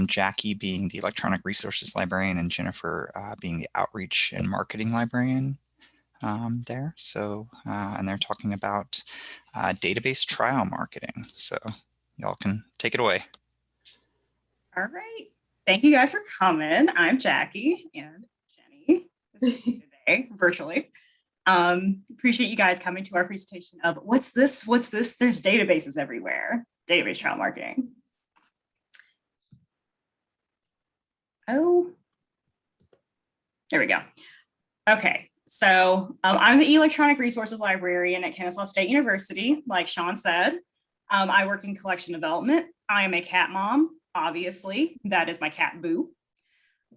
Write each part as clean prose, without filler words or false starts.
Jackie being the Electronic Resources Librarian and Jennifer being the Outreach and Marketing Librarian there. So, and they're talking about database trial marketing. So y'all can take it away. All right. Thank you guys for coming. I'm Jackie and Jenny today virtually. Appreciate you guys coming to our presentation of what's this? What's this? There's databases everywhere. Database trial marketing. Oh, there we go. Okay, so I'm the Electronic Resources Librarian at Kennesaw State University. Like Sean said, I work in collection development. I am a cat mom, obviously. That is my cat Boo.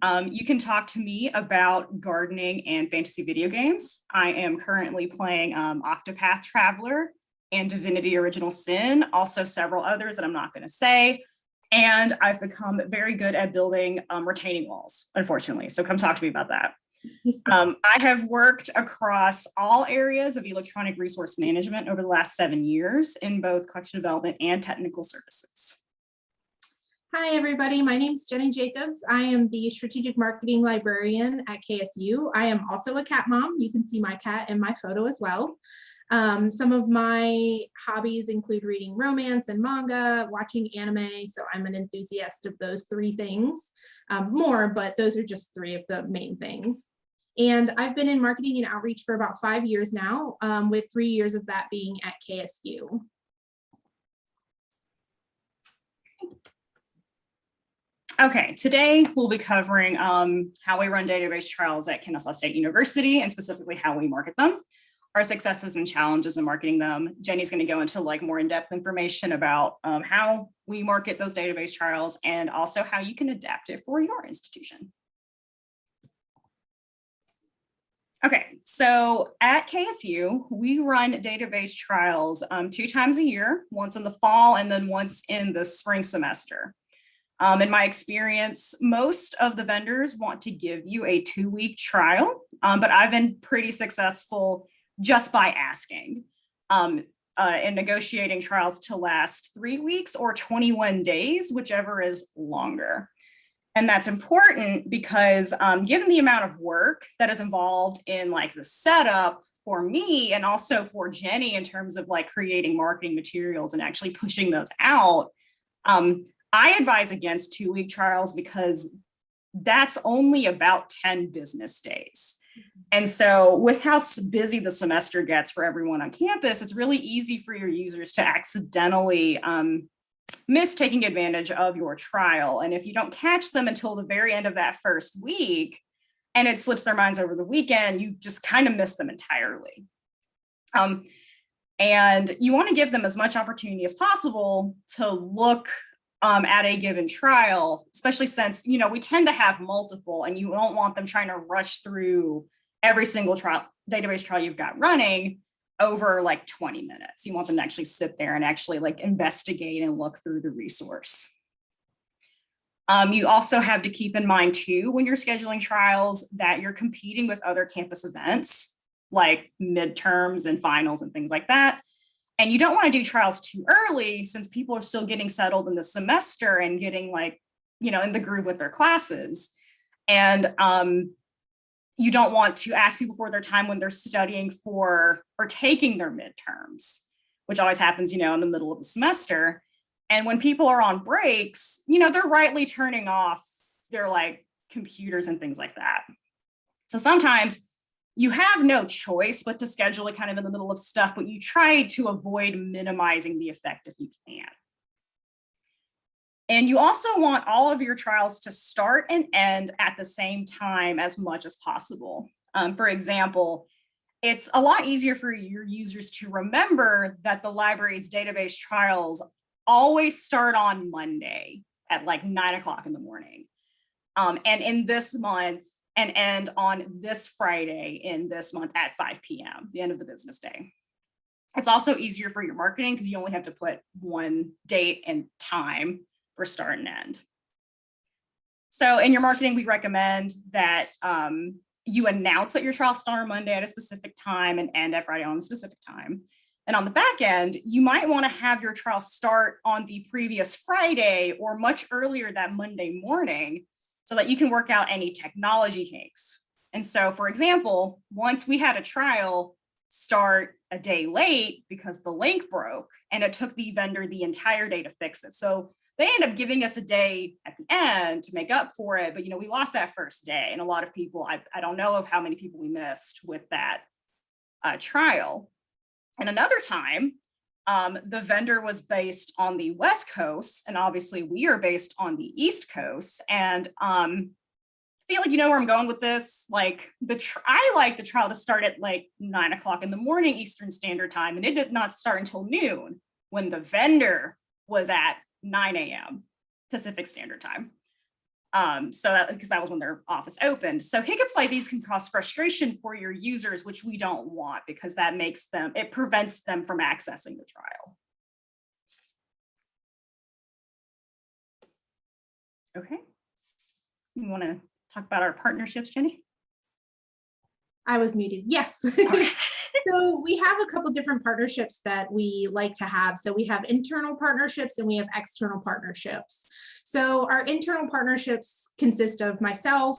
You can talk to me about gardening and fantasy video games. I am currently playing Octopath Traveler and Divinity Original Sin, also several others that I'm not going to say. And I've become very good at building retaining walls, unfortunately. So come talk to me about that. I have worked across all areas of electronic resource management over the last 7 years in both collection development and technical services. Hi, everybody. My name is Jenny Jacobs. I am the Strategic Marketing Librarian at KSU. I am also a cat mom. You can see my cat in my photo as well. Some of my hobbies include reading romance and manga, watching anime. So I'm an enthusiast of those three things. More, but those are just three of the main things. And I've been in marketing and outreach for about 5 years now, with 3 years of that being at KSU. Okay, today we'll be covering how we run database trials at Kennesaw State University and specifically how we market them, our successes and challenges in marketing them. Jenny's going to go into like more in-depth information about how we market those database trials and also how you can adapt it for your institution. Okay, so at KSU, we run database trials 2 times a year, once in the fall and then once in the spring semester. In my experience, most of the vendors want to give you a 2-week trial, but I've been pretty successful just by asking and negotiating trials to last 3 weeks or 21 days, whichever is longer. And that's important because given the amount of work that is involved in like the setup for me and also for Jenny in terms of like creating marketing materials and actually pushing those out, I advise against 2-week trials because that's only about 10 business days. And so with how busy the semester gets for everyone on campus, it's really easy for your users to accidentally miss taking advantage of your trial. And if you don't catch them until the very end of that first week, and it slips their minds over the weekend, you just kind of miss them entirely. And you want to give them as much opportunity as possible to look at a given trial, especially since, you know, we tend to have multiple and you don't want them trying to rush through every single trial, database trial you've got running over like 20 minutes. You want them to actually sit there and actually like investigate and look through the resource. You also have to keep in mind too, when you're scheduling trials, that you're competing with other campus events like midterms and finals and things like that. And you don't want to do trials too early since people are still getting settled in the semester and getting like, you know, in the groove with their classes. And you don't want to ask people for their time when they're studying for or taking their midterms, which always happens, you know, in the middle of the semester. And when people are on breaks, you know, they're rightly turning off their like computers and things like that. So sometimes you have no choice but to schedule it kind of in the middle of stuff, but you try to avoid minimizing the effect if you can. And you also want all of your trials to start and end at the same time as much as possible. For example, it's a lot easier for your users to remember that the library's database trials always start on Monday at like 9 o'clock in the morning. And in this month, and end on this Friday in this month at 5 p.m., the end of the business day. It's also easier for your marketing because you only have to put one date and time for start and end. So in your marketing, we recommend that you announce that your trials start on Monday at a specific time and end at Friday on a specific time. And on the back end, you might want to have your trial start on the previous Friday or much earlier that Monday morning so that you can work out any technology kinks. And so, for example, once we had a trial start a day late because the link broke, and it took the vendor the entire day to fix it. So they ended up giving us a day at the end to make up for it. But, we lost that first day. And a lot of people, I don't know of how many people we missed with that trial. And another time, the vendor was based on the West Coast, and obviously we are based on the East Coast. And I feel like you know where I'm going with this. Like I like the trial to start at like 9 o'clock in the morning Eastern Standard Time, and it did not start until noon when the vendor was at 9 a.m. Pacific Standard Time. Because that was when their office opened. So hiccups like these can cause frustration for your users, which we don't want, because that it prevents them from accessing the trial. Okay. You want to talk about our partnerships, Jenny? I was muted. Yes. So we have a couple different partnerships that we like to have. So we have internal partnerships and we have external partnerships. So our internal partnerships consist of myself,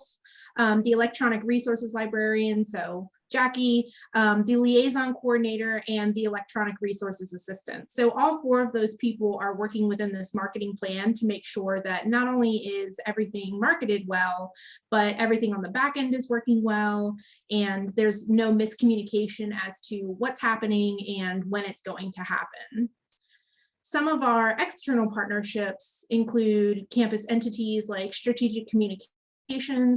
the Electronic Resources Librarian, so Jackie, the liaison coordinator, and the electronic resources assistant. So all four of those people are working within this marketing plan to make sure that not only is everything marketed well, but everything on the back end is working well, and there's no miscommunication as to what's happening and when it's going to happen. Some of our external partnerships include campus entities like strategic communications.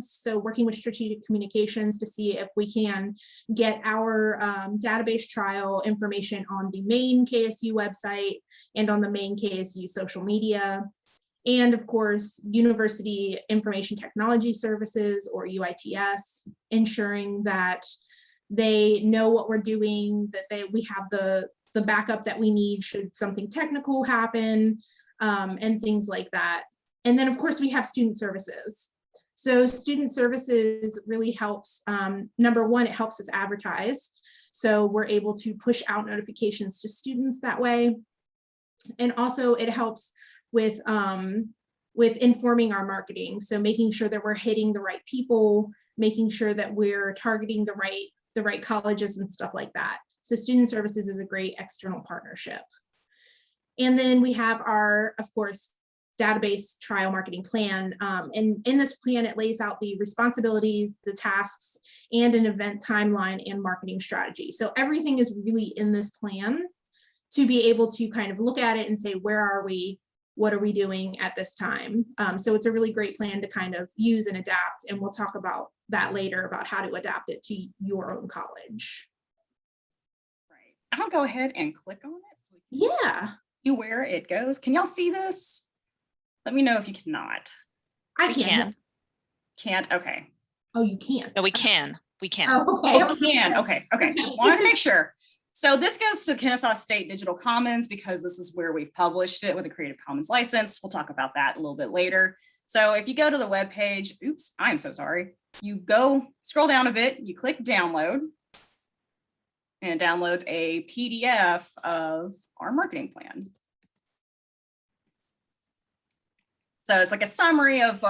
So working with strategic communications to see if we can get our database trial information on the main KSU website and on the main KSU social media. And of course, University Information Technology Services, or UITS, ensuring that they know what we're doing, that we have the backup that we need should something technical happen, and things like that. And then of course we have student services. So student services really helps. Number one, it helps us advertise. So we're able to push out notifications to students that way. And also it helps with informing our marketing. So making sure that we're hitting the right people, making sure that we're targeting the right colleges and stuff like that. So student services is a great external partnership. And then we have our, of course, database trial marketing plan. And in this plan, it lays out the responsibilities, the tasks, and an event timeline and marketing strategy. So everything is really in this plan to be able to kind of look at it and say, where are we? What are we doing at this time? So it's a really great plan to kind of use and adapt. And we'll talk about that later, about how to adapt it to your own college. Right. I'll go ahead and click on it. Yeah. See where it goes. Can y'all see this? Let me know if you cannot. I can. Can't? Okay. Oh, you can't? No, we can. We can. Oh, okay. Oh, can. Okay. Okay. Just wanted to make sure. So this goes to Kennesaw State Digital Commons because this is where we've published it with a Creative Commons license. We'll talk about that a little bit later. So if you go to the web page, oops, I'm so sorry. You go scroll down a bit, you click download, and it downloads a PDF of our marketing plan. So it's like a summary of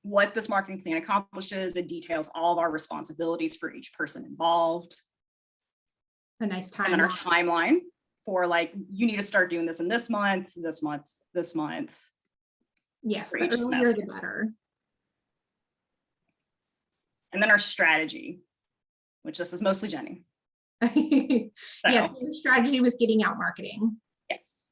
what this marketing plan accomplishes. It details all of our responsibilities for each person involved. A nice timeline. And then our timeline for like, you need to start doing this in this month, this month, this month. Yes, the earlier the better. And then our strategy, which this is mostly Jenny. Yes, strategy with getting out marketing. Yes.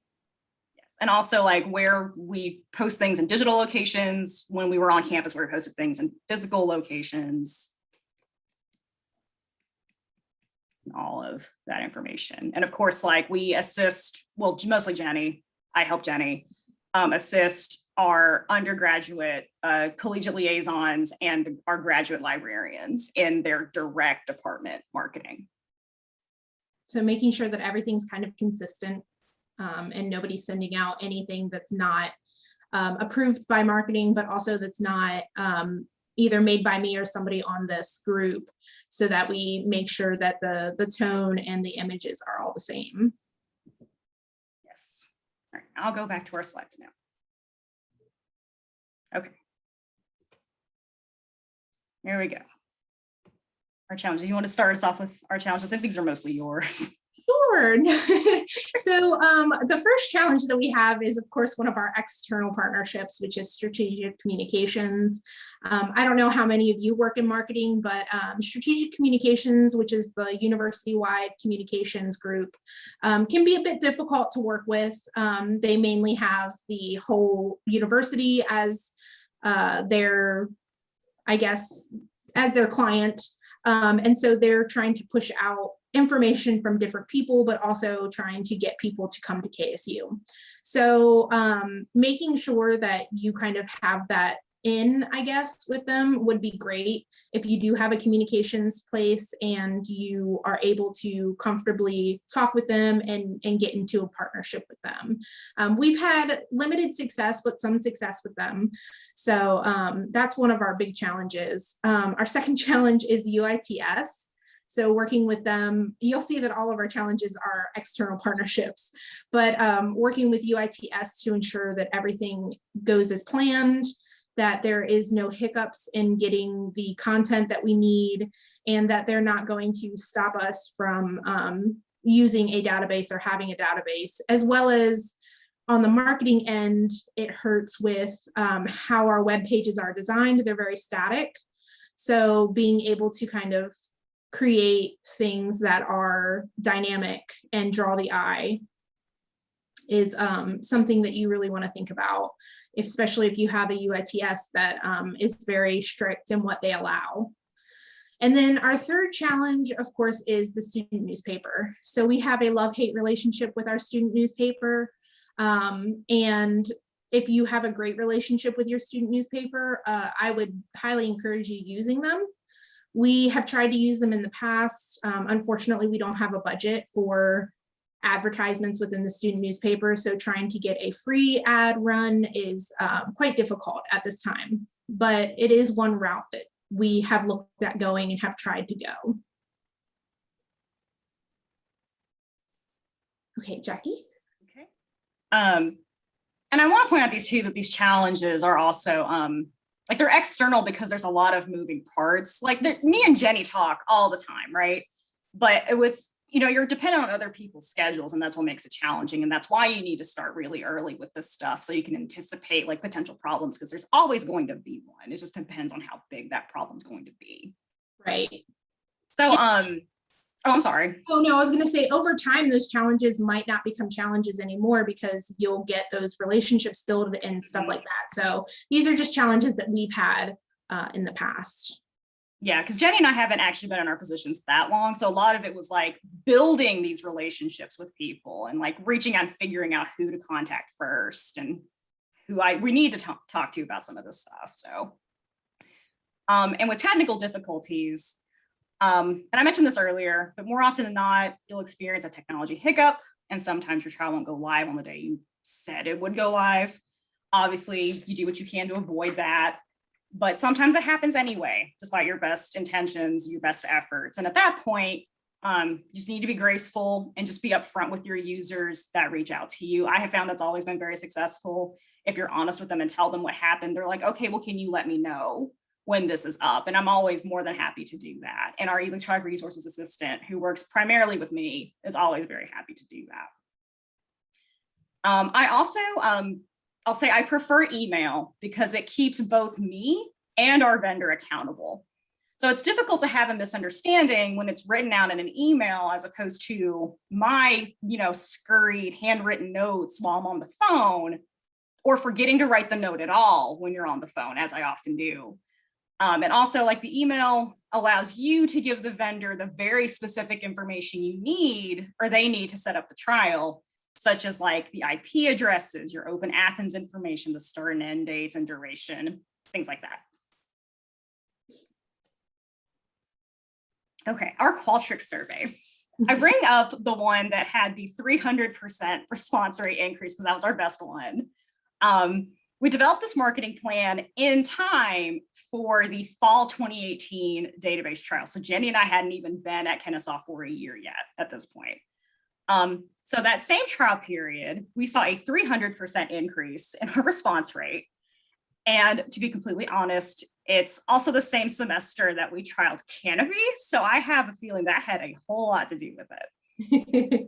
And also like where we post things in digital locations. When we were on campus, we posted things in physical locations. And all of that information. And of course, like we assist, well, mostly Jenny, I help Jenny assist our undergraduate collegiate liaisons and our graduate librarians in their direct department marketing. So making sure that everything's kind of consistent. And nobody's sending out anything that's not approved by marketing, but also that's not either made by me or somebody on this group, so that we make sure that the tone and the images are all the same. Yes. All right, I'll go back to our slides now. Okay. Here we go. Our challenges. You want to start us off with our challenges? I think these are mostly yours. Sure. So the first challenge that we have is, of course, one of our external partnerships, which is strategic communications. I don't know how many of you work in marketing, but strategic communications, which is the university-wide communications group, can be a bit difficult to work with. They mainly have the whole university as their, I guess, as their client. And so they're trying to push out information from different people, but also trying to get people to come to KSU. So making sure that you kind of have that in, I guess, with them would be great. If you do have a communications place and you are able to comfortably talk with them and get into a partnership with them. We've had limited success, but some success with them. So that's one of our big challenges. Our second challenge is UITS. So working with them, you'll see that all of our challenges are external partnerships, but working with UITS to ensure that everything goes as planned, that there is no hiccups in getting the content that we need, and that they're not going to stop us from using a database or having a database, as well as on the marketing end, it hurts with how our web pages are designed. They're very static. So being able to kind of create things that are dynamic and draw the eye is something that you really want to think about, especially if you have a UITS that is very strict in what they allow. And then our third challenge, of course, is the student newspaper. So we have a love-hate relationship with our student newspaper. And if you have a great relationship with your student newspaper, I would highly encourage you using them. We have tried to use them in the past. Unfortunately, we don't have a budget for advertisements within the student newspaper, so trying to get a free ad run is quite difficult at this time, but it is one route that we have looked at going and have tried to go. Okay, Jackie. Okay. And I want to point out these two, that these challenges are also like they're external because there's a lot of moving parts. Like me and Jenny talk all the time, right? But with, you know, you're dependent on other people's schedules, and that's what makes it challenging. And that's why you need to start really early with this stuff, so you can anticipate like potential problems, because there's always going to be one. It just depends on how big that problem's going to be. Right. So, oh, I'm sorry. Oh, no, I was going to say over time, those challenges might not become challenges anymore, because you'll get those relationships built and stuff like that. So these are just challenges that we've had in the past. Yeah, because Jenny and I haven't actually been in our positions that long. So a lot of it was like building these relationships with people and like reaching out and figuring out who to contact first and who we need to talk to about some of this stuff. So, and with technical difficulties, and I mentioned this earlier, but more often than not, you'll experience a technology hiccup, and sometimes your trial won't go live on the day you said it would go live. Obviously, you do what you can to avoid that, but sometimes it happens anyway, despite your best intentions, your best efforts. And at that point, you just need to be graceful and just be upfront with your users that reach out to you. I have found that's always been very successful. If you're honest with them and tell them what happened, they're like, okay, well, can you let me know when this is up? And I'm always more than happy to do that. And our Electronic Resources assistant, who works primarily with me, is always very happy to do that. I also, I'll say I prefer email because it keeps both me and our vendor accountable. So it's difficult to have a misunderstanding when it's written out in an email, as opposed to my, scurried handwritten notes while I'm on the phone, or forgetting to write the note at all when you're on the phone, as I often do. And also, like, the email allows you to give the vendor the very specific information you need, or they need, to set up the trial, such as like the IP addresses, your Open Athens information, the start and end dates and duration, things like that. Okay, our Qualtrics survey. I bring up the one that had the 300% response rate increase because that was our best one. we developed this marketing plan in time for the fall 2018 database trial. So Jenny and I hadn't even been at Kennesaw for a year yet at this point. So that same trial period, we saw a 300% increase in our response rate. And to be completely honest, it's also the same semester that we trialed Canopy. So I have a feeling that had a whole lot to do with it.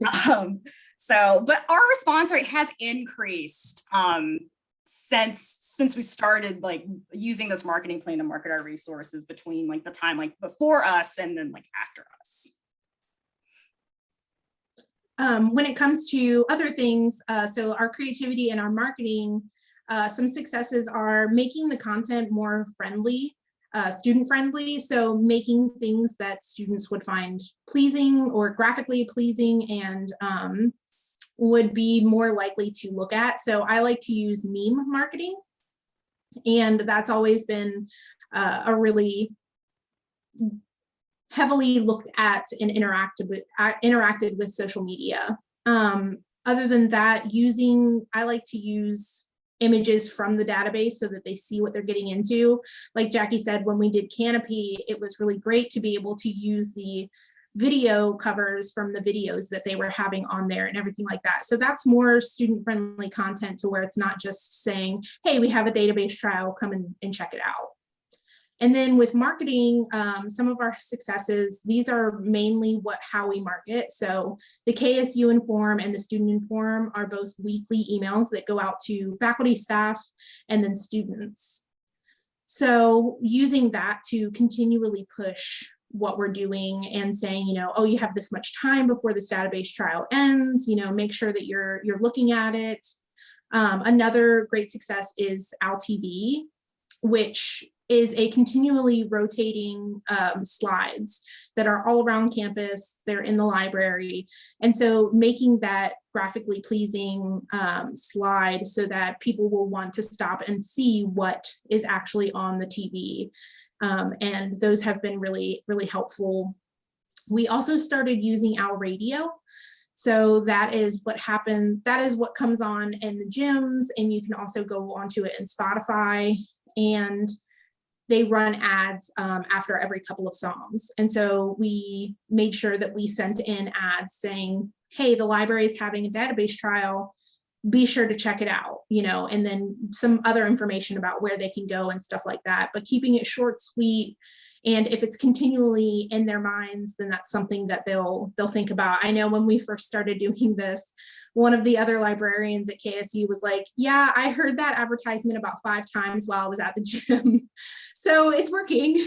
But our response rate has increased since we started like using this marketing plan to market our resources between like the time like before us and then like after us. When it comes to other things, so our creativity and our marketing, some successes are making the content more friendly, student friendly. So making things that students would find pleasing or graphically pleasing and would be more likely to look at. So I like to use meme marketing, and that's always been a really heavily looked at and interacted with social media. Other than that, I like to use images from the database so that they see what they're getting into. Like Jackie said, when we did Canopy, it was really great to be able to use the video covers from the videos that they were having on there and everything like that. So that's more student-friendly content to where it's not just saying, hey, we have a database trial, come and check it out. And then with marketing, some of our successes, these are mainly how we market. So the KSU Inform and the Student Inform are both weekly emails that go out to faculty, staff, and then students. So using that to continually push what we're doing and saying, oh, you have this much time before this database trial ends, make sure that you're looking at it. Another great success is OWL-TV, which is a continually rotating slides that are all around campus. They're in the library. And so making that graphically pleasing slide so that people will want to stop and see what is actually on the TV. And those have been really, really helpful. We also started using OWL Radio. So that is what happened. That is what comes on in the gyms. And you can also go onto it in Spotify, and they run ads after every couple of songs. And so we made sure that we sent in ads saying, hey, the library is having a database trial, be sure to check it out, and then some other information about where they can go and stuff like that, but keeping it short, sweet. And if it's continually in their minds, then that's something that they'll think about. I know when we first started doing this, one of the other librarians at KSU was like, yeah, I heard that advertisement about 5 times while I was at the gym. So it's working.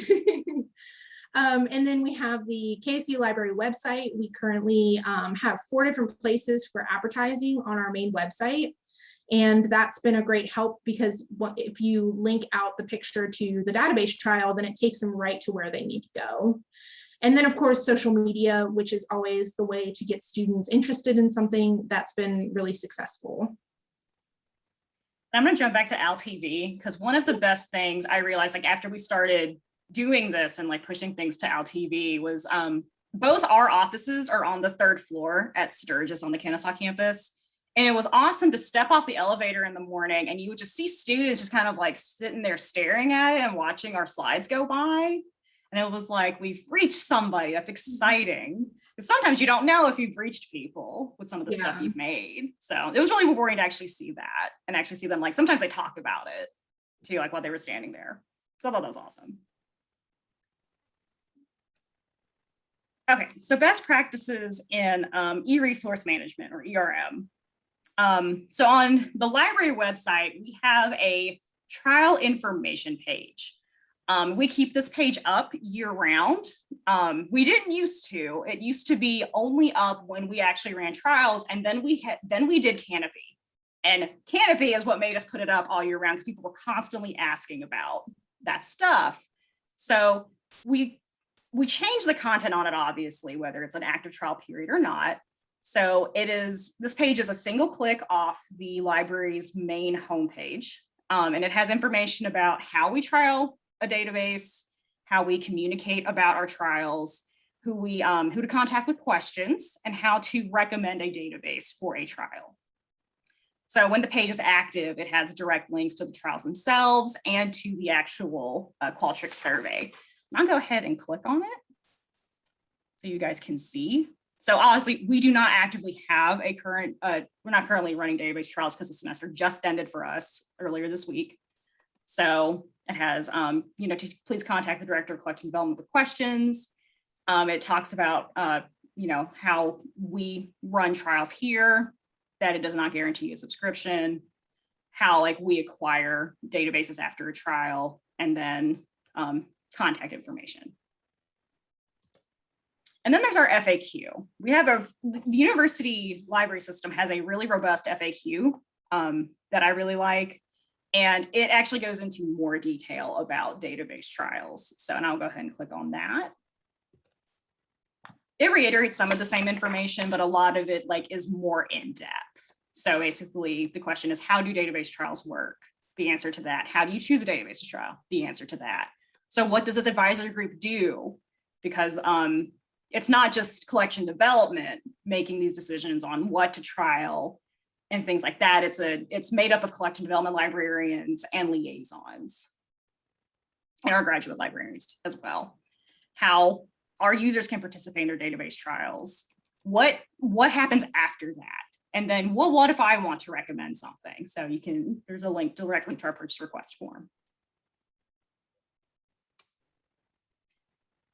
And then we have the KSU Library website. We currently have 4 different places for advertising on our main website. And that's been a great help because if you link out the picture to the database trial, then it takes them right to where they need to go. And then of course, social media, which is always the way to get students interested in something. That's been really successful. I'm going to jump back to OWL-TV because one of the best things I realized, like after we started doing this and like pushing things to OWL-TV, was both our offices are on the 3rd floor at Sturgis on the Kennesaw campus. And it was awesome to step off the elevator in the morning and you would just see students just kind of like sitting there staring at it and watching our slides go by. And it was like, we've reached somebody. That's exciting. Because sometimes you don't know if you've reached people with some of the stuff you've made. So it was really rewarding to actually see that and actually see them, like sometimes they talk about it too, like while they were standing there. So I thought that was awesome. Okay, so best practices in e-resource management or ERM. So on the library website, we have a trial information page. We keep this page up year round. We didn't used to. It used to be only up when we actually ran trials, and then we did Canopy. And Canopy is what made us put it up all year round because people were constantly asking about that stuff. So we change the content on it, obviously, whether it's an active trial period or not. So this page is a single click off the library's main homepage. And it has information about how we trial a database, how we communicate about our trials, who to contact with questions, and how to recommend a database for a trial. So when the page is active, it has direct links to the trials themselves and to the actual Qualtrics survey. I'll go ahead and click on it so you guys can see. So honestly, we do not actively have a current, we're not currently running database trials because the semester just ended for us earlier this week. So it has, please contact the Director of Collection Development with questions. It talks about, how we run trials here, that it does not guarantee a subscription, how we acquire databases after a trial, and then contact information. And then there's our FAQ. We have the university library system has a really robust FAQ that I really like. And it actually goes into more detail about database trials. So, and I'll go ahead and click on that. It reiterates some of the same information, but a lot of it is more in depth. So basically the question is, how do database trials work? The answer to that. How do you choose a database trial? The answer to that. So what does this advisory group do? Because it's not just collection development making these decisions on what to trial and things like that. It's made up of collection development librarians and liaisons and our graduate librarians as well. How our users can participate in their database trials. What happens after that? And then what if I want to recommend something? So there's a link directly to our purchase request form.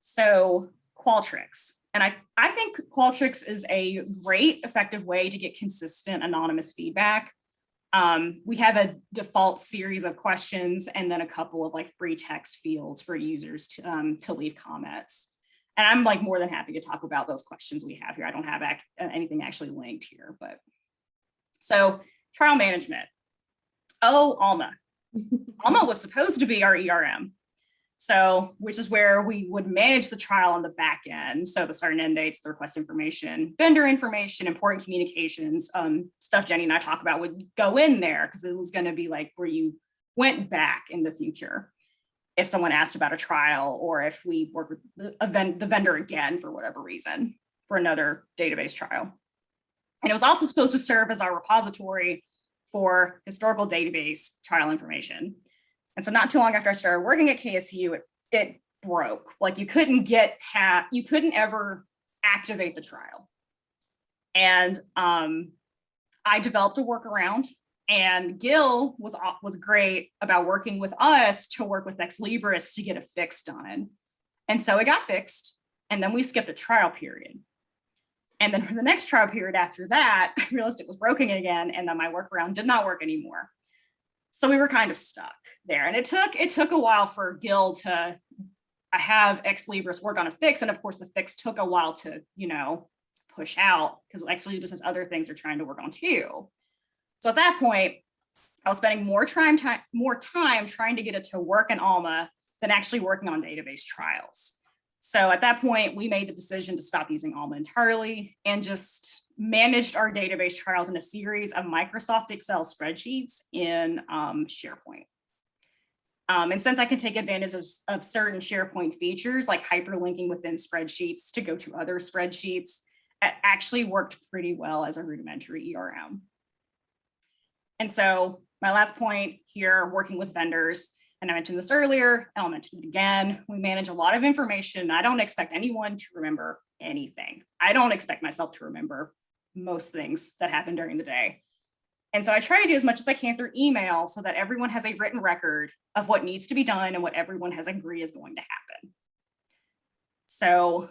So Qualtrics. And I think Qualtrics is a great, effective way to get consistent anonymous feedback. We have a default series of questions and then a couple of free text fields for users to leave comments. And I'm more than happy to talk about those questions we have here. I don't have anything actually linked here, but so trial management. Oh, Alma. Alma was supposed to be our ERM. So, which is where we would manage the trial on the back end. So the start and end dates, the request information, vendor information, important communications, stuff Jenny and I talk about would go in there because it was going to be where you went back in the future if someone asked about a trial or if we work with the vendor again for whatever reason for another database trial. And it was also supposed to serve as our repository for historical database trial information. And so not too long after I started working at KSU, it broke. You couldn't ever activate the trial. And I developed a workaround, and Gil was great about working with us to work with Ex Libris to get it fixed done. And so it got fixed, and then we skipped a trial period. And then for the next trial period after that, I realized it was broken again, and then my workaround did not work anymore. So we were kind of stuck there. And it took a while for Gil to have Ex Libris work on a fix. And of course, the fix took a while to, push out because Ex Libris has other things they're trying to work on too. So at that point, I was spending more time trying to get it to work in Alma than actually working on database trials. So at that point, we made the decision to stop using Alma entirely and just managed our database trials in a series of Microsoft Excel spreadsheets in SharePoint. And since I can take advantage of certain SharePoint features like hyperlinking within spreadsheets to go to other spreadsheets, it actually worked pretty well as a rudimentary ERM. And so my last point here, working with vendors, and I mentioned this earlier, and I'll mention it again, we manage a lot of information. I don't expect anyone to remember anything. I don't expect myself to remember most things that happen during the day. And so I try to do as much as I can through email so that everyone has a written record of what needs to be done and what everyone has agreed is going to happen. So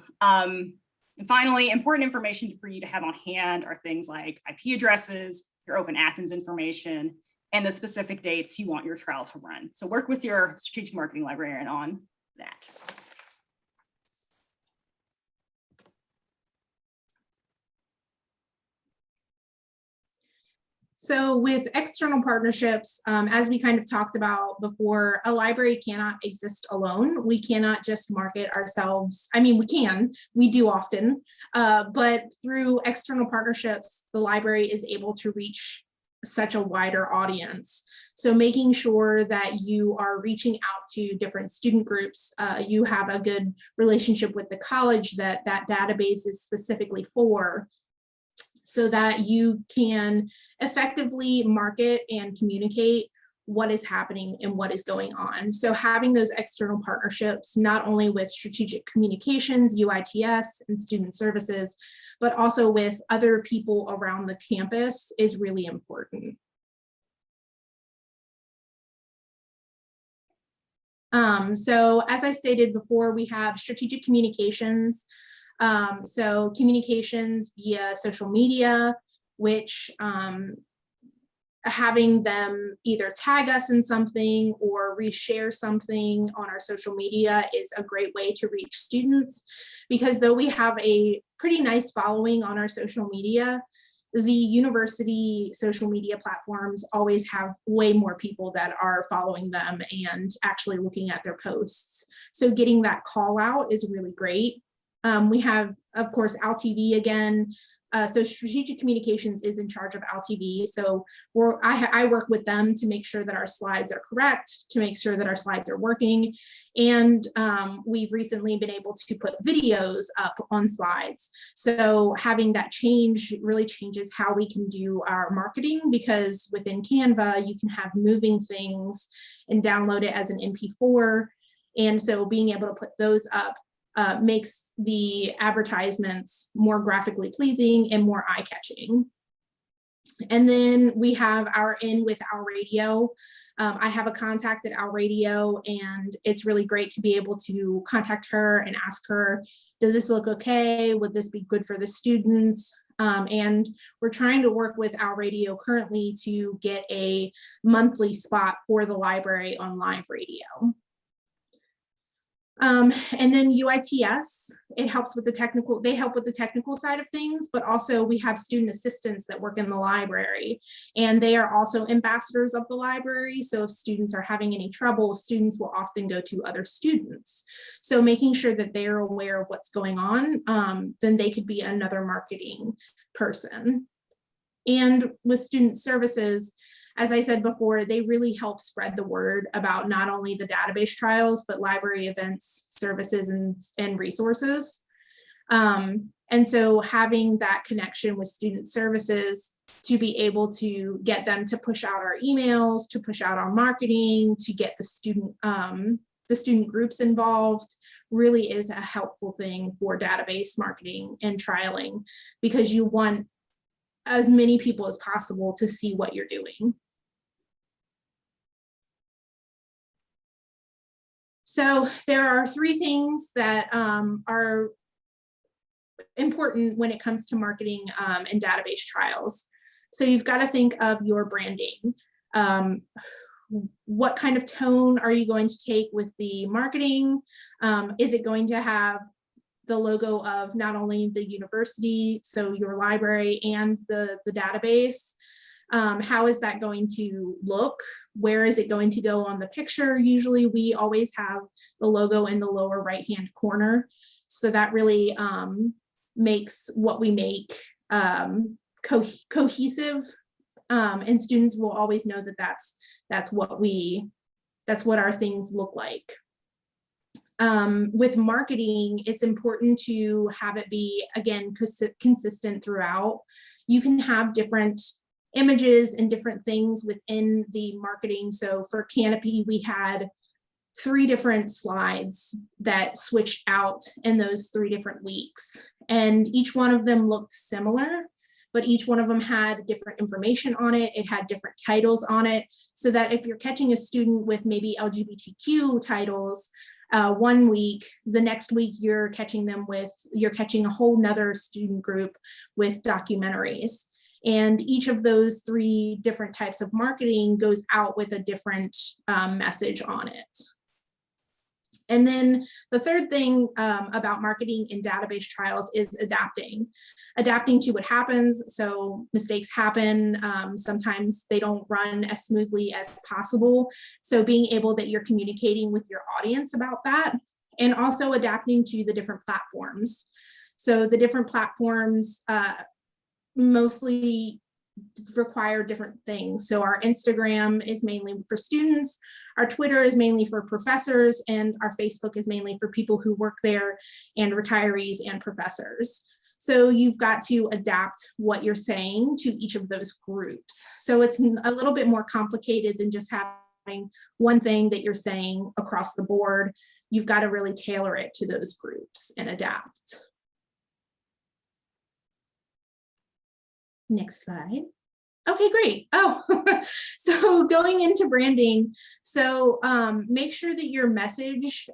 finally, important information for you to have on hand are things like IP addresses, your Open Athens information, and the specific dates you want your trial to run. So work with your strategic marketing librarian on that. So with external partnerships, as we kind of talked about before, a library cannot exist alone. We cannot just market ourselves. I mean, we do often, but through external partnerships, the library is able to reach such a wider audience. So making sure that you are reaching out to different student groups, you have a good relationship with the college that database is specifically for. so that you can effectively market and communicate what is happening and what is going on. So having those external partnerships, not only with strategic communications, UITS, and student services, but also with other people around the campus is really important. So as I stated before, we have strategic communications. So communications via social media, which having them either tag us in something or reshare something on our social media is a great way to reach students, because though we have a pretty nice following on our social media, the university social media platforms always have way more people that are following them and actually looking at their posts. So getting that call out is really great. We have, of course, AlTV again. So strategic communications is in charge of AlTV. So I work with them to make sure that our slides are correct, to make sure that our slides are working. And we've recently been able to put videos up on slides. So having that change really changes how we can do our marketing, because within Canva, you can have moving things and download it as an MP4. And so being able to put those up makes the advertisements more graphically pleasing and more eye-catching. And then we have our in with Our Radio. I have a contact at Our Radio, and it's really great to be able to contact her and ask her, does this look okay? Would this be good for the students? And we're trying to work with Our Radio currently to get a monthly spot for the library on live radio. And then UITS, it helps with the technical, they help with the technical side of things, but also we have student assistants that work in the library, and they are also ambassadors of the library. So if students are having any trouble, students will often go to other students. So making sure that they're aware of what's going on, then they could be another marketing person. And with student services, as I said before, they really help spread the word about not only the database trials, but library events, services, and resources. And so having that connection with student services to be able to get them to push out our emails, to push out our marketing, to get the student groups involved really is a helpful thing for database marketing and trialing, because you want as many people as possible to see what you're doing. So there are three things that are important when it comes to marketing and database trials. So you've got to think of your branding. What kind of tone are you going to take with the marketing? Is it going to have the logo of not only the university, so your library, and the database? How is that going to look? Where is it going to go on the picture? Usually we always have the logo in the lower right-hand corner. So that really makes what we make cohesive, and students will always know that that's what our things look like. With marketing, it's important to have it be, again, consistent throughout. You can have different images and different things within the marketing. So for Canopy, we had 3 different slides that switched out in those 3 different weeks. And each one of them looked similar, but each one of them had different information on it. It had different titles on it, so that if you're catching a student with maybe LGBTQ titles, one week, the next week you're catching a whole nother student group with documentaries. And each of those 3 different types of marketing goes out with a different message on it. And then the third thing about marketing in database trials is adapting to what happens. So mistakes happen. Sometimes they don't run as smoothly as possible. So being able that you're communicating with your audience about that, and also adapting to the different platforms. So the different platforms mostly require different things. So our Instagram is mainly for students, our Twitter is mainly for professors, and our Facebook is mainly for people who work there and retirees and professors. So you've got to adapt what you're saying to each of those groups. So it's a little bit more complicated than just having one thing that you're saying across the board. You've got to really tailor it to those groups and adapt. Next slide. Okay, great. Oh, so going into branding. So make sure that your message,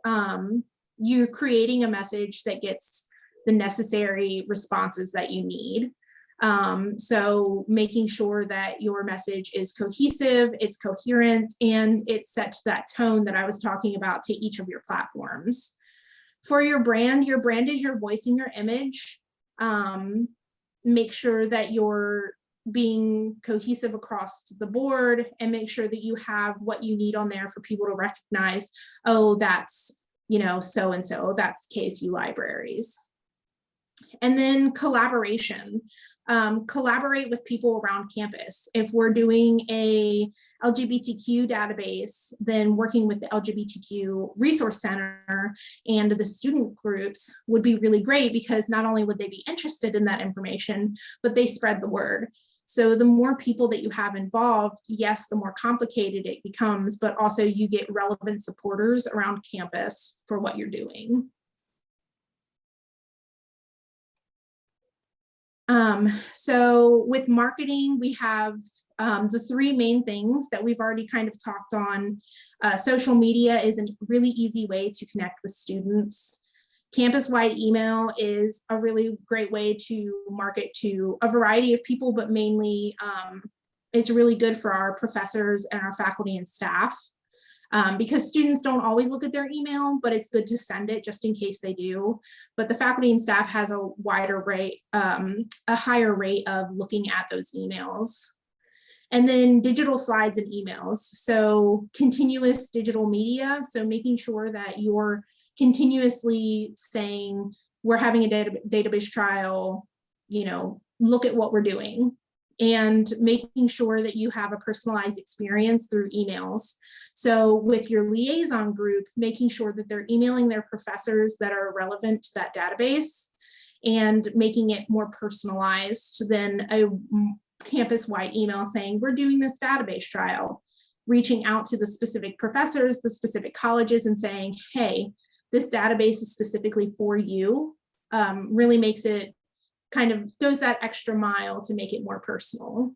you're creating a message that gets the necessary responses that you need. So making sure that your message is cohesive, it's coherent, and it's set to that tone that I was talking about to each of your platforms. For your brand is your voice and your image. Make sure that you're being cohesive across the board, and make sure that you have what you need on there for people to recognize, oh, that's, you know, so-and-so, that's KSU Libraries. And then collaboration. Collaborate with people around campus. If we're doing a LGBTQ database, then working with the LGBTQ Resource Center and the student groups would be really great, because not only would they be interested in that information, but they spread the word. So the more people that you have involved, yes, the more complicated it becomes, but also you get relevant supporters around campus for what you're doing. So with marketing, we have the three main things that we've already kind of talked on. Social media is a really easy way to connect with students. Campus-wide email is a really great way to market to a variety of people, but mainly it's really good for our professors and our faculty and staff. Because students don't always look at their email, but it's good to send it just in case they do. But the faculty and staff has a wider rate, a higher rate of looking at those emails. And then digital slides and emails. So continuous digital media. So making sure that you're continuously saying, we're having a database trial, you know, look at what we're doing. And making sure that you have a personalized experience through emails. So with your liaison group, making sure that they're emailing their professors that are relevant to that database, and making it more personalized than a campus-wide email saying, we're doing this database trial, reaching out to the specific professors, the specific colleges, and saying, hey, this database is specifically for you, really makes it kind of goes that extra mile to make it more personal.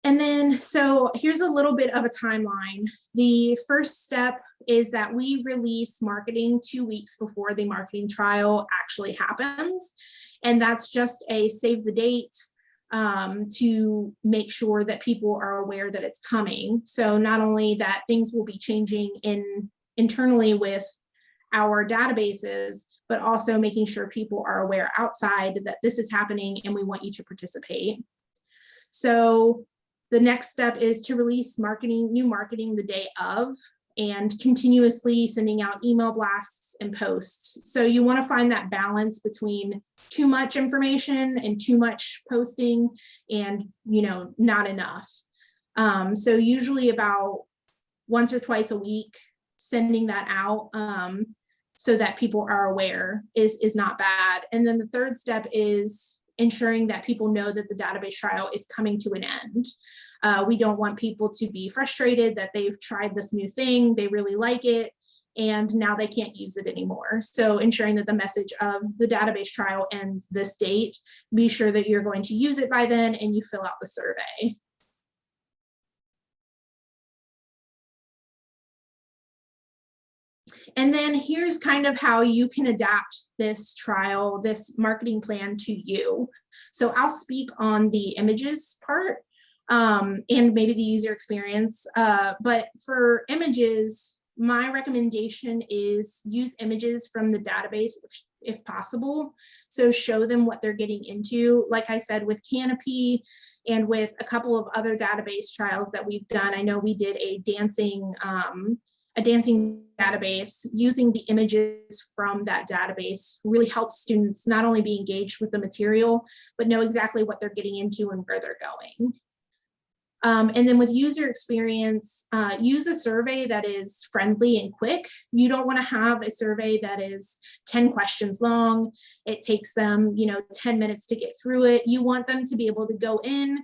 And then, so here's a little bit of a timeline. The first step is that we release marketing 2 weeks before the marketing trial actually happens. And that's just a save the date to make sure that people are aware that it's coming. So not only that things will be changing internally with our databases, but also making sure people are aware outside that this is happening and we want you to participate. So the next step is to release new marketing the day of, and continuously sending out email blasts and posts. So you want to find that balance between too much information and too much posting, and, you know, not enough. So usually about once or twice a week, sending that out so that people are aware is not bad. And then the third step is ensuring that people know that the database trial is coming to an end. We don't want people to be frustrated that they've tried this new thing, they really like it, and now they can't use it anymore. So ensuring that the message of the database trial ends this date, be sure that you're going to use it by then, and you fill out the survey. And then here's kind of how you can adapt this trial, this marketing plan to you. So I'll speak on the images part and maybe the user experience. But for images, my recommendation is use images from the database if possible. So show them what they're getting into. Like I said, with Canopy and with a couple of other database trials that we've done, I know we did a dancing database. Using the images from that database really helps students not only be engaged with the material, but know exactly what they're getting into and where they're going. And then with user experience, use a survey that is friendly and quick. You don't want to have a survey that is 10 questions long. It takes them, 10 minutes to get through it. You want them to be able to go in,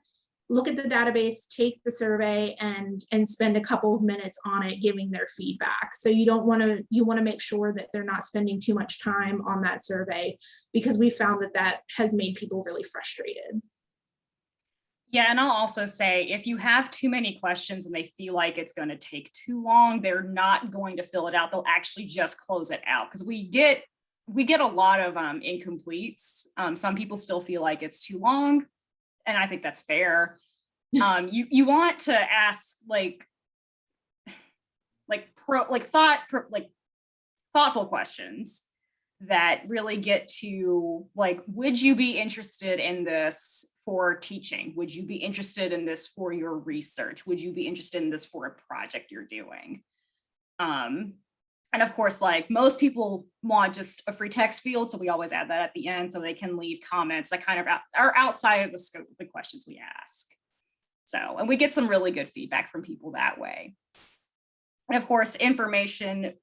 look at the database, take the survey, and spend a couple of minutes on it giving their feedback. So you want to make sure that they're not spending too much time on that survey, because we found that has made people really frustrated. Yeah, and I'll also say, if you have too many questions and they feel like it's going to take too long, they're not going to fill it out. They'll actually just close it out, because we get a lot of incompletes. Some people still feel like it's too long, and I think that's fair. You want to ask thoughtful questions that really get to, would you be interested in this for teaching? Would you be interested in this for your research? Would you be interested in this for a project you're doing? And of course, most people want just a free text field, so we always add that at the end so they can leave comments that kind of are outside of the scope of the questions we ask. So, and we get some really good feedback from people that way. And of course, information,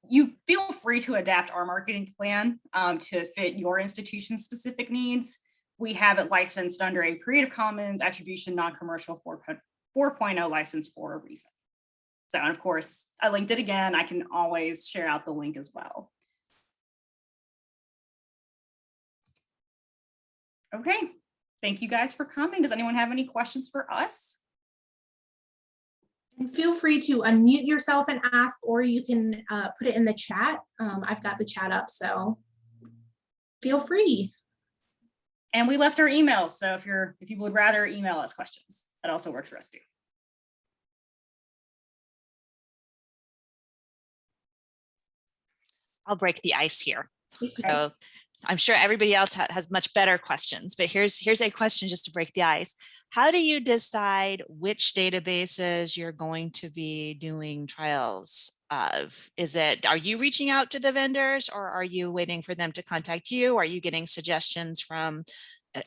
you feel free to adapt our marketing plan to fit your institution's specific needs. We have it licensed under a Creative Commons Attribution Non-Commercial 4.0 license for a reason. So, and of course, I linked it again. I can always share out the link as well. Okay, thank you guys for coming. Does anyone have any questions for us? And feel free to unmute yourself and ask, or you can put it in the chat. I've got the chat up, so feel free. And we left our emails, so if you would rather email us questions, that also works for us too. I'll break the ice here. Okay. So I'm sure everybody else has much better questions, but here's a question just to break the ice. How do you decide which databases you're going to be doing trials of? Are you reaching out to the vendors, or are you waiting for them to contact you? Are you getting suggestions from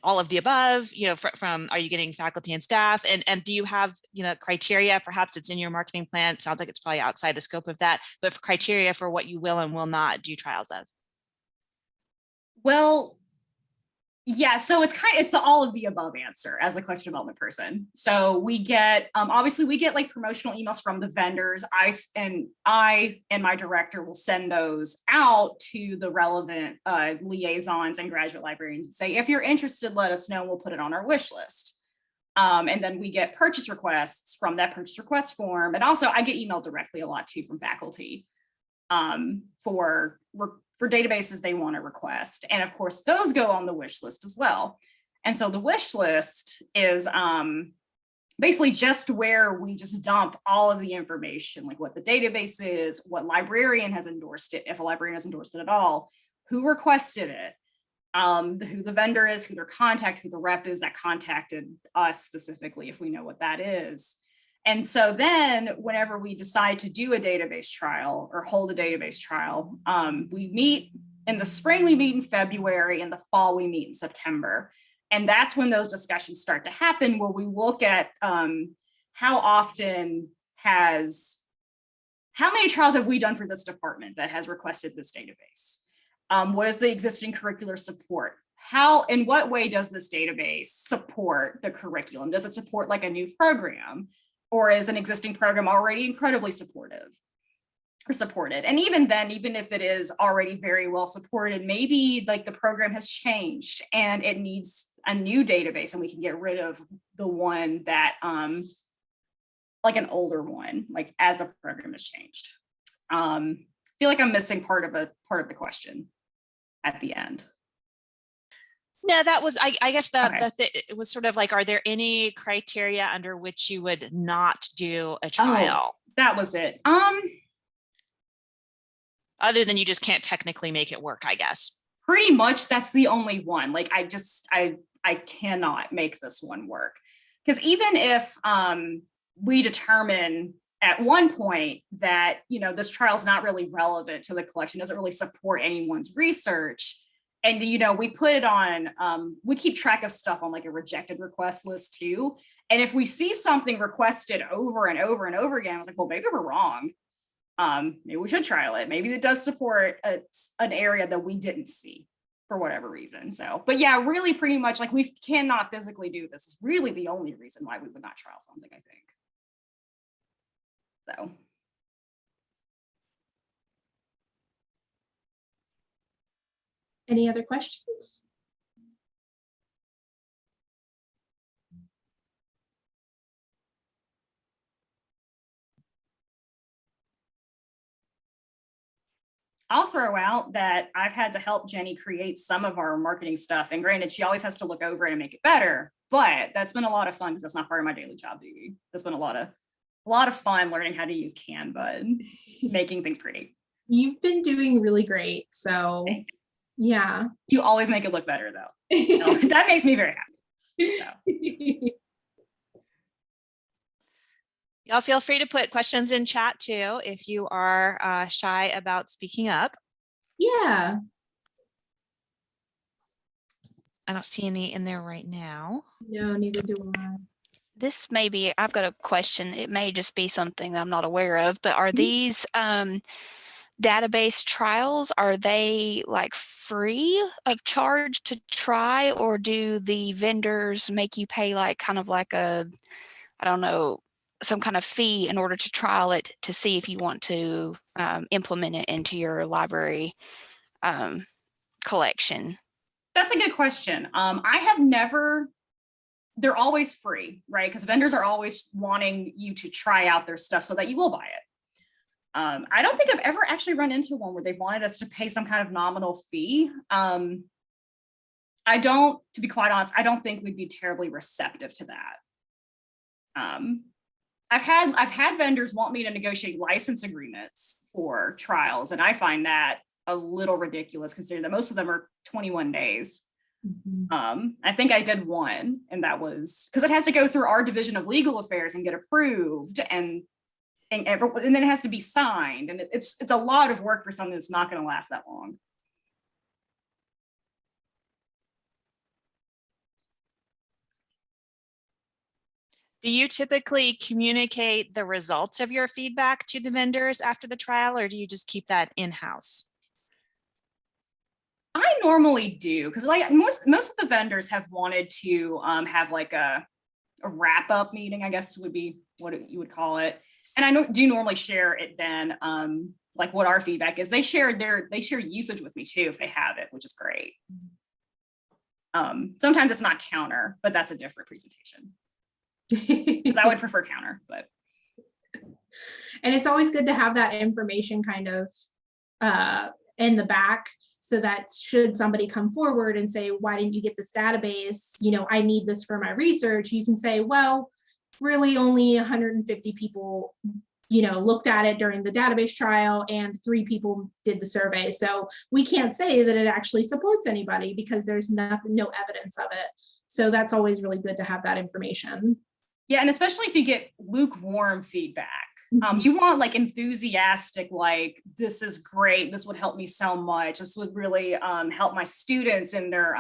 all of the above? Are you getting faculty and staff? And do you have, criteria? Perhaps it's in your marketing plan. It sounds like it's probably outside the scope of that, but for criteria for what you will and will not do trials of? Well, yeah, so it's the all of the above answer as the collection development person. So we get, obviously we get promotional emails from the vendors. I and my director will send those out to the relevant liaisons and graduate librarians and say, if you're interested, let us know, we'll put it on our wish list. And then we get purchase requests from that purchase request form. And also I get emailed directly a lot too from faculty for databases they want to request. And of course, those go on the wish list as well. And so the wish list is basically just where we just dump all of the information, like what the database is, what librarian has endorsed it, if a librarian has endorsed it at all, who requested it, who the vendor is, who their contact, who the rep is that contacted us specifically, if we know what that is. And so then whenever we decide to do a database trial or hold a database trial, we meet in the spring, we meet in February, in the fall, we meet in September. And that's when those discussions start to happen, where we look at how many trials have we done for this department that has requested this database? What is the existing curricular support? In what way does this database support the curriculum? Does it support a new program? Or is an existing program already incredibly supportive or supported? And even then, even if it is already very well supported, maybe the program has changed and it needs a new database, and we can get rid of the one that an older one, as the program has changed. I feel like I'm missing part of the question at the end. No, that was, I guess Okay. it was sort of are there any criteria under which you would not do a trial? Oh, that was it. Other than you just can't technically make it work, I guess. Pretty much that's the only one. I cannot make this one work. Because even if we determine at one point that, this trial is not really relevant to the collection, doesn't really support anyone's research, And, you know, we put it on, we keep track of stuff on like a rejected request list too. And if we see something requested over and over and over again, I was like, well, maybe we're wrong. Maybe we should trial it. Maybe it does support an area that we didn't see for whatever reason. So, but yeah, really pretty much like we cannot physically do this. Is really the only reason why we would not trial something, I think. So. Any other questions? I'll throw out that I've had to help Jenny create some of our marketing stuff. And granted, she always has to look over it and make it better, but that's been a lot of fun because that's not part of my daily job duty. That's been a lot of fun learning how to use Canva and making things pretty. You've been doing really great. So yeah. You always make it look better though. So, that makes me very happy. So. Y'all feel free to put questions in chat too if you are shy about speaking up. Yeah. I don't see any in there right now. No, neither do I. This may be, I've got a question. It may just be something that I'm not aware of, but are these database trials, are they like free of charge to try, or do the vendors make you pay like kind of like a, I don't know, some kind of fee in order to trial it to see if you want to implement it into your library collection? That's a good question. I have never, they're always free, right? Because vendors are always wanting you to try out their stuff so that you will buy it. I don't think I've ever actually run into one where they wanted us to pay some kind of nominal fee. I don't, to be quite honest, I don't think we'd be terribly receptive to that. I've had vendors want me to negotiate license agreements for trials, and I find that a little ridiculous considering that most of them are 21 days. Mm-hmm. I think I did one, and that was because it has to go through our division of legal affairs and get approved, and then it has to be signed, and it's a lot of work for something that's not going to last that long. Do you typically communicate the results of your feedback to the vendors after the trial, or do you just keep that in-house? I normally do, because like most of the vendors have wanted to have like a wrap-up meeting, I guess would be what you would call it. And I do normally share it then, like what our feedback is. They share usage with me too if they have it, which is great. Sometimes it's not counter, but that's a different presentation. Because I would prefer counter, but. And it's always good to have that information kind of in the back, so that should somebody come forward and say, why didn't you get this database? You know, I need this for my research. You can say, well, really only 150 people, you know, looked at it during the database trial and 3 people did the survey. So we can't say that it actually supports anybody because there's no evidence of it. So that's always really good to have that information. Yeah, and especially if you get lukewarm feedback. You want like enthusiastic, like, this is great, this would help me so much, this would really help my students in their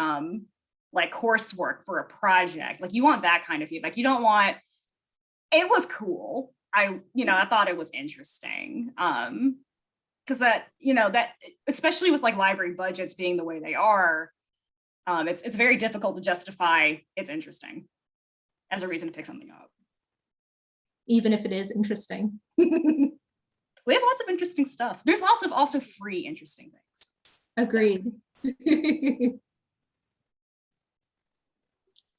like coursework for a project. Like you want that kind of feedback. You don't want, it was cool, I thought it was interesting. Because that, that, especially with like library budgets being the way they are, it's very difficult to justify it's interesting as a reason to pick something up. Even if it is interesting. We have lots of interesting stuff. There's lots of also free interesting things. Agreed.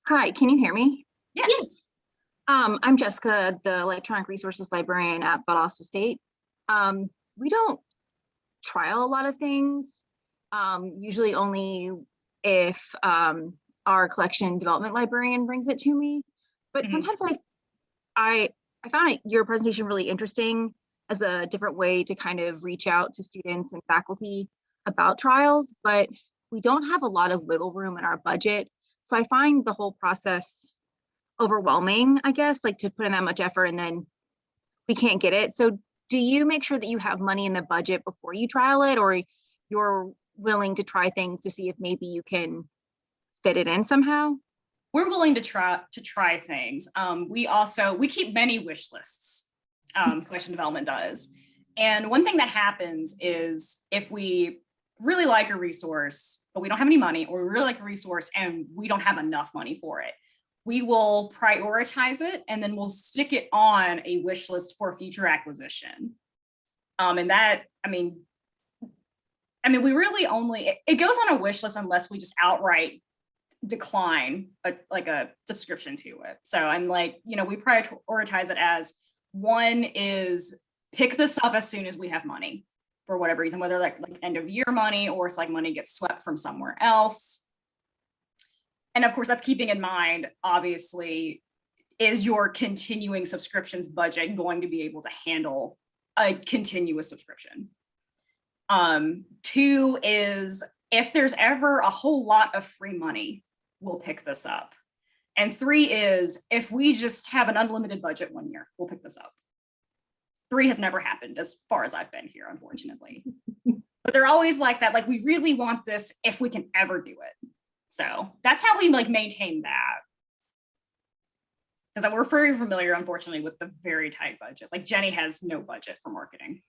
Hi, can you hear me? Yes. I'm Jessica, the Electronic Resources Librarian at Valdosta State. We don't trial a lot of things, usually only if our collection development librarian brings it to me. But sometimes I found your presentation really interesting as a different way to kind of reach out to students and faculty about trials, but we don't have a lot of wiggle room in our budget. So I find the whole process overwhelming, I guess, like to put in that much effort and then we can't get it. So do you make sure that you have money in the budget before you trial it, or you're willing to try things to see if maybe you can fit it in somehow? We're willing to try things. We keep many wish lists. Collection development does. And one thing that happens is if we really like a resource, but we don't have any money, or we really like a resource and we don't have enough money for it, we will prioritize it and then we'll stick it on a wish list for future acquisition. And that, I mean, we really only, it goes on a wish list unless we just outright decline a subscription to it. So I'm like, we prioritize it as one is pick this up as soon as we have money for whatever reason, whether like end of year money or it's like money gets swept from somewhere else. And of course, that's keeping in mind, obviously, is your continuing subscriptions budget going to be able to handle a continuous subscription? 2 is if there's ever a whole lot of free money, we'll pick this up. And 3 is if we just have an unlimited budget one year, we'll pick this up. 3 has never happened as far as I've been here, unfortunately. But they're always like that, like we really want this if we can ever do it. So that's how we like maintain that. Because we're very familiar, unfortunately, with the very tight budget. Like Jenny has no budget for marketing,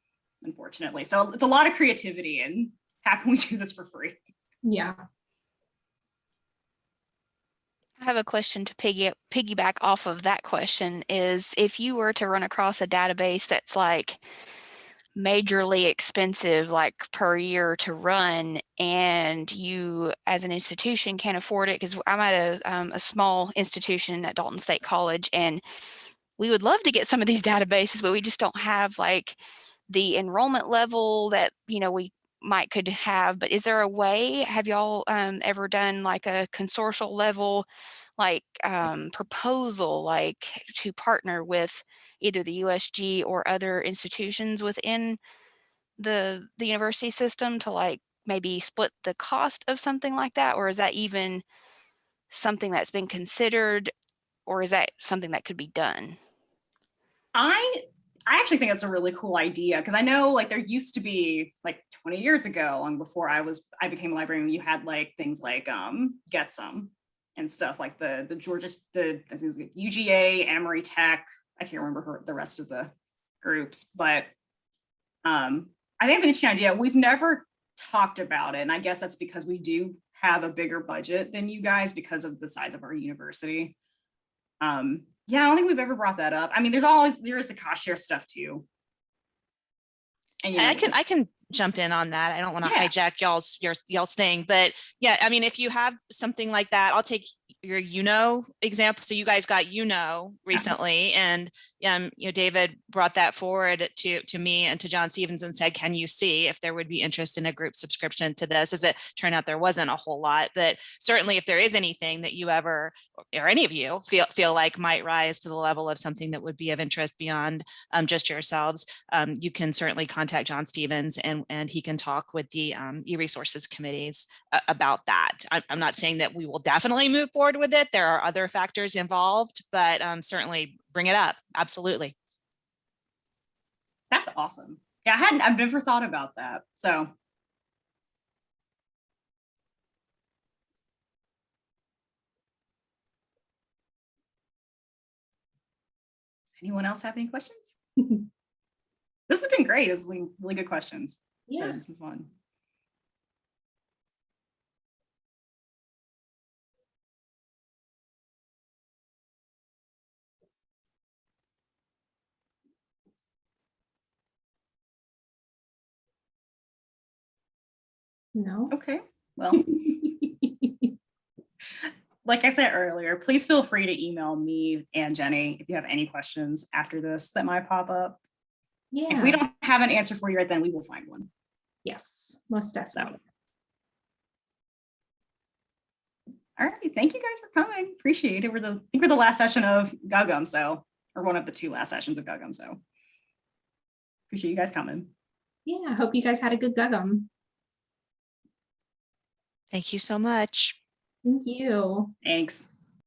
unfortunately. So it's a lot of creativity and how can we do this for free? Yeah. I have a question to piggyback off of that question is if you were to run across a database that's like majorly expensive, like per year to run, and you as an institution can't afford it, because I'm at a small institution at Dalton State College, and we would love to get some of these databases, but we just don't have like the enrollment level that, we could have. But is there a way, have y'all ever done like a consortial level like proposal, like to partner with either the USG or other institutions within the university system to like maybe split the cost of something like that? Or is that even something that's been considered, or is that something that could be done? I actually think that's a really cool idea, because I know like there used to be like 20 years ago, long before I became a librarian, you had like things like Get Some and stuff like the Georgia, I think it was UGA, Emory Tech. I can't remember the rest of the groups, but I think it's an interesting idea. We've never talked about it, and I guess that's because we do have a bigger budget than you guys because of the size of our university. Yeah, I don't think we've ever brought that up. I mean, there is the cost share stuff too. And I can jump in on that. I don't want to hijack y'all's thing, but yeah, I mean, if you have something like that, I'll take your example. So you guys got recently, and David brought that forward to me and to John Stevens and said, can you see if there would be interest in a group subscription to this? As it turned out, there wasn't a whole lot, but certainly if there is anything that you ever, or any of you feel like might rise to the level of something that would be of interest beyond just yourselves, you can certainly contact John Stevens and he can talk with the e-resources committees about that. I'm not saying that we will definitely move forward with it. There are other factors involved, but certainly bring it up. Absolutely. That's awesome. Yeah, I've never thought about that. So. Anyone else have any questions? This has been great. It's really good questions. Yeah. It's been fun. No. Okay. Well, like I said earlier, please feel free to email me and Jenny if you have any questions after this that might pop up. Yeah. If we don't have an answer for you right then, we will find one. Yes, most definitely. So. All right. Thank you guys for coming. Appreciate it. I think we're the last session of GUGM, or one of the 2 last sessions of GUGM. So appreciate you guys coming. Yeah, I hope you guys had a good GUGM. Thank you so much. Thank you. Thanks.